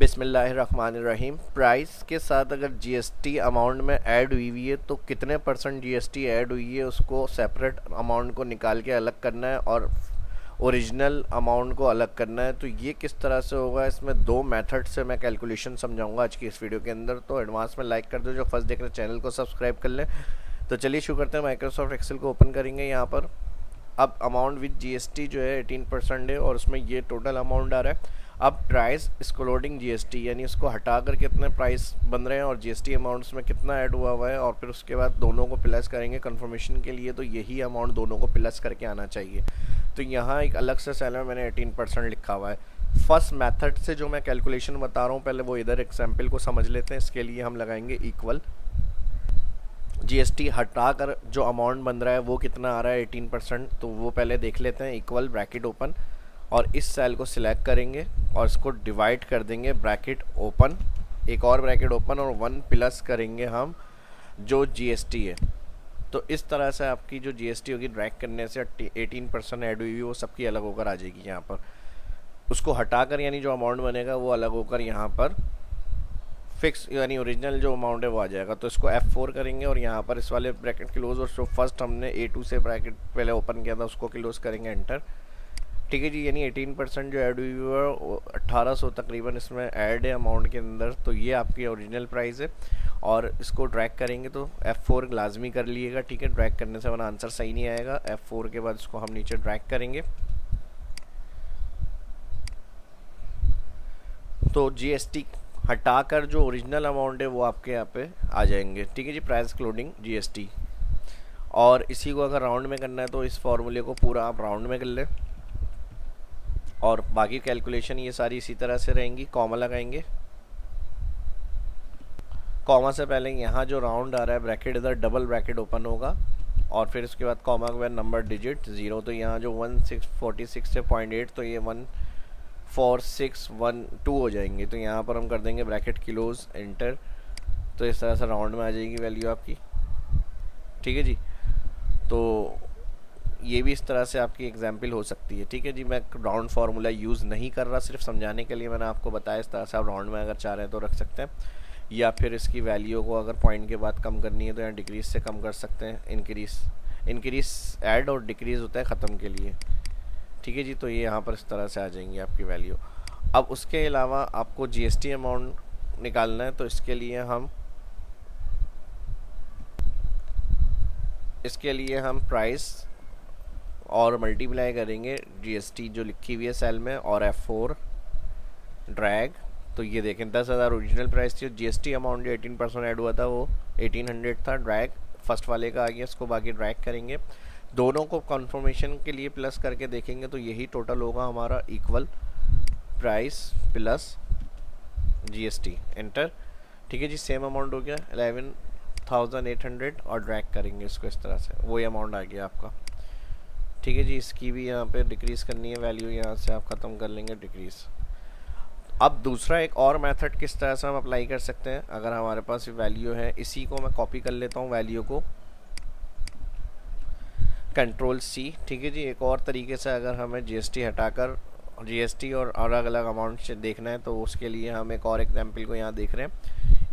बिस्मिल्लाहिर्रहमानिर्रहीम। प्राइस के साथ अगर जीएसटी अमाउंट में ऐड हुई है तो कितने परसेंट जीएसटी ऐड हुई है उसको सेपरेट अमाउंट को निकाल के अलग करना है और ओरिजिनल अमाउंट को अलग करना है। तो ये किस तरह से होगा, इसमें दो मेथड से मैं कैलकुलेशन समझाऊंगा आज की इस वीडियो के अंदर। तो एडवांस में लाइक कर दो, जो फर्स्ट देख रहे चैनल को सब्सक्राइब कर लें। तो चलिए शुरू करते हैं। माइक्रोसॉफ्ट एक्सेल को ओपन करेंगे। यहाँ पर अब अमाउंट विद जीएसटी जो है 18% है और उसमें ये टोटल अमाउंट आ रहा है। अब प्राइस एक्सक्लूडिंग जीएसटी, यानी इसको हटाकर कितने प्राइस बन रहे हैं और जीएसटी अमाउंट्स में कितना ऐड हुआ है, और फिर उसके बाद दोनों को प्लस करेंगे कंफर्मेशन के लिए। तो यही अमाउंट दोनों को प्लस करके आना चाहिए। तो यहाँ एक अलग से सेल में मैंने 18% लिखा हुआ है। फर्स्ट मेथड से जो मैं कैलकुलेशन बता रहा हूँ, पहले वो इधर एग्जाम्पल को समझ लेते हैं। इसके लिए हम लगाएंगे इक्वल जीएसटी हटाकर जो अमाउंट बन रहा है वो कितना आ रहा है 18%। तो वो पहले देख लेते हैं। इक्वल ब्रैकेट ओपन और इस सेल को सिलेक्ट करेंगे और इसको डिवाइड कर देंगे, ब्रैकेट ओपन, एक और ब्रैकेट ओपन और 1 प्लस करेंगे हम जो जीएसटी है। तो इस तरह से आपकी जो जीएसटी होगी ड्रैग करने से 18% ऐड हुई वो सबकी अलग होकर आ जाएगी। यहाँ पर उसको हटाकर यानी जो अमाउंट बनेगा वो अलग होकर यहाँ पर फिक्स यानी ओरिजिनल जो अमाउंट है वो आ जाएगा। तो इसको F4 करेंगे और यहाँ पर इस वाले ब्रैकेट क्लोज, और जो फर्स्ट हमने A2 से ब्रैकेट पहले ओपन किया था उसको क्लोज करेंगे, एंटर। ठीक है जी, यानी 18% जो ऐड हुई है 1800 तकरीबन इसमें ऐड है अमाउंट के अंदर। तो ये आपकी ओरिजिनल प्राइस है और इसको ड्रैग करेंगे तो F4 लाजमी कर लीजिएगा। ठीक है, ड्रैग करने से वरना आंसर सही नहीं आएगा। F4 के बाद इसको हम नीचे ड्रैग करेंगे तो जीएसटी हटाकर जो ओरिजिनल अमाउंट है वो आपके यहाँ पे आ जाएंगे। ठीक है जी, प्राइस एक्सक्लूडिंग जीएसटी। और इसी को अगर राउंड में करना है तो इस फॉर्मूले को पूरा आप राउंड में कर लें और बाकी कैलकुलेशन ये सारी इसी तरह से रहेंगी। कॉमा लगाएंगे, कॉमा से पहले यहाँ जो राउंड आ रहा है ब्रैकेट इधर डबल ब्रैकेट ओपन होगा और फिर उसके बाद कॉमा के बाद नंबर डिजिट 0। तो यहाँ जो 1646 से 0.8 तो ये 14612 हो जाएंगे। तो यहाँ पर हम कर देंगे ब्रैकेट क्लोज, एंटर। तो इस तरह से राउंड में आ जाएगी वैल्यू आपकी। ठीक है जी, तो ये भी इस तरह से आपकी एग्जाम्पल हो सकती है। ठीक है जी, मैं राउंड फार्मूला यूज़ नहीं कर रहा, सिर्फ समझाने के लिए मैंने आपको बताया। इस तरह से आप राउंड में अगर चाह रहे हैं तो रख सकते हैं, या फिर इसकी वैल्यू को अगर पॉइंट के बाद कम करनी है तो यहाँ डिक्रीज से कम कर सकते हैं। इंक्रीज ऐड और डिक्रीज होता है ख़त्म के लिए। ठीक है जी, तो ये यहाँ पर इस तरह से आ जाएंगी आपकी वैल्यू। अब उसके अलावा आपको जीएसटी अमाउंट निकालना है तो इसके लिए हम प्राइस और मल्टीप्लाई करेंगे जीएसटी जो लिखी हुई है सेल में और F4 ड्रैग। तो ये देखें 10,000 ओरिजिनल प्राइस थी, जीएसटी अमाउंट जो 18% ऐड हुआ था वो 1800 था। ड्रैग फर्स्ट वाले का आ गया, इसको बाकी ड्रैग करेंगे। दोनों को कंफर्मेशन के लिए प्लस करके देखेंगे तो यही टोटल होगा हमारा, equal price plus GST, enter. ठीक है जी, सेम अमाउंट हो गया 11,800 और ड्रैग करेंगे इसको इस तरह से, वही अमाउंट आ गया आपका। ठीक है जी, इसकी भी यहाँ पे डिक्रीज़ करनी है वैल्यू, यहाँ से आप ख़त्म कर लेंगे डिक्रीज़। अब दूसरा एक और मेथड किस तरह से हम अप्लाई कर सकते हैं, अगर हमारे पास वैल्यू है, इसी को मैं कॉपी कर लेता हूँ वैल्यू को, Ctrl+C। ठीक है जी, एक और तरीके से अगर हमें जीएसटी हटाकर जीएसटी और अलग अलग अमाउंट से देखना है तो उसके लिए हम एक और एग्जाम्पल को यहाँ देख रहे हैं।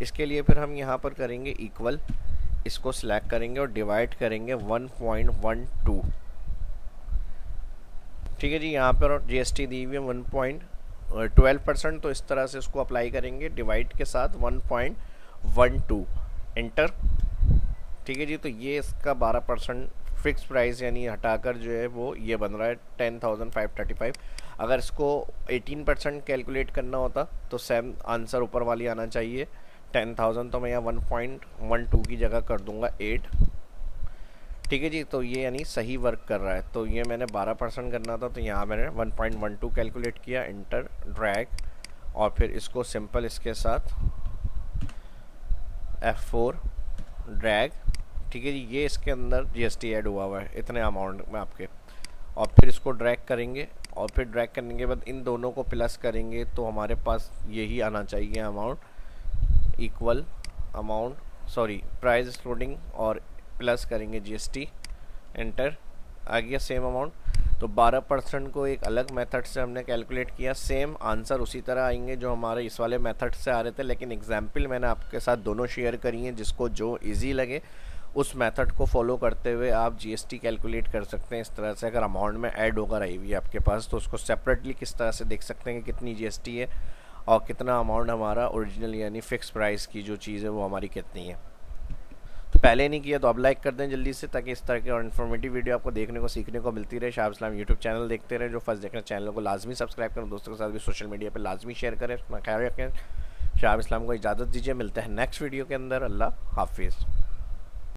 इसके लिए फिर हम यहाँ पर करेंगे इक्वल, इसको सिलेक्ट करेंगे और डिवाइड करेंगे 1.12। ठीक है जी, यहाँ पर जीएसटी दी हुई है 1.12%। तो इस तरह से इसको अप्लाई करेंगे डिवाइड के साथ 1.12, एंटर। ठीक है जी, तो ये इसका 12% फिक्स प्राइस यानी हटाकर जो है वो ये बन रहा है 10,535। अगर इसको 18% कैलकुलेट करना होता तो सेम आंसर ऊपर वाली आना चाहिए 10,000। तो मैं यहाँ 1.12 की जगह कर दूंगा 8। ठीक है जी, तो ये यानी सही वर्क कर रहा है। तो ये मैंने 12% करना था तो यहाँ मैंने 1.12 कैलकुलेट किया, एंटर, ड्रैग और फिर इसको सिंपल इसके साथ F4 ड्रैग। ठीक है जी, ये इसके अंदर जीएसटी ऐड हुआ है इतने अमाउंट में आपके, और फिर इसको ड्रैग करेंगे और फिर ड्रैग करने के बाद इन दोनों को प्लस करेंगे तो हमारे पास यही आना चाहिए amount, equal amount price excluding और प्लस करेंगे जीएसटी, एंटर, आ गया सेम अमाउंट। तो 12% को एक अलग मेथड से हमने कैलकुलेट किया। सेम आंसर उसी तरह आएंगे जो हमारे इस वाले मेथड से आ रहे थे, लेकिन एग्जाम्पल मैंने आपके साथ दोनों शेयर करी हैं। जिसको जो इजी लगे उस मेथड को फॉलो करते हुए आप जीएसटी कैलकुलेट कर सकते हैं। इस तरह से अगर अमाउंट में ऐड होकर आई हुई है आपके पास, तो उसको सेपरेटली किस तरह से देख सकते हैं कि कितनी जीएसटी है और कितना अमाउंट हमारा ओरिजिनल यानी फिक्स प्राइस की जो चीज़ है वो हमारी कितनी है। तो पहले नहीं किया तो अब लाइक कर दें जल्दी से, ताकि इस तरह की और इन्फॉर्मेटिव वीडियो आपको देखने को सीखने को मिलती रहे। शाह इस्लाम यूट्यूब चैनल देखते रहे। जो फर्स्ट देखना चैनल को लाजमी सब्सक्राइब करें, दोस्तों के साथ भी सोशल मीडिया पर लाजमी शेयर करें। अपना ख्याल रखें। शाह इस्लाम को इजाज़त दीजिए, मिलते हैं नेक्स्ट वीडियो के अंदर। अल्लाह हाफिज़।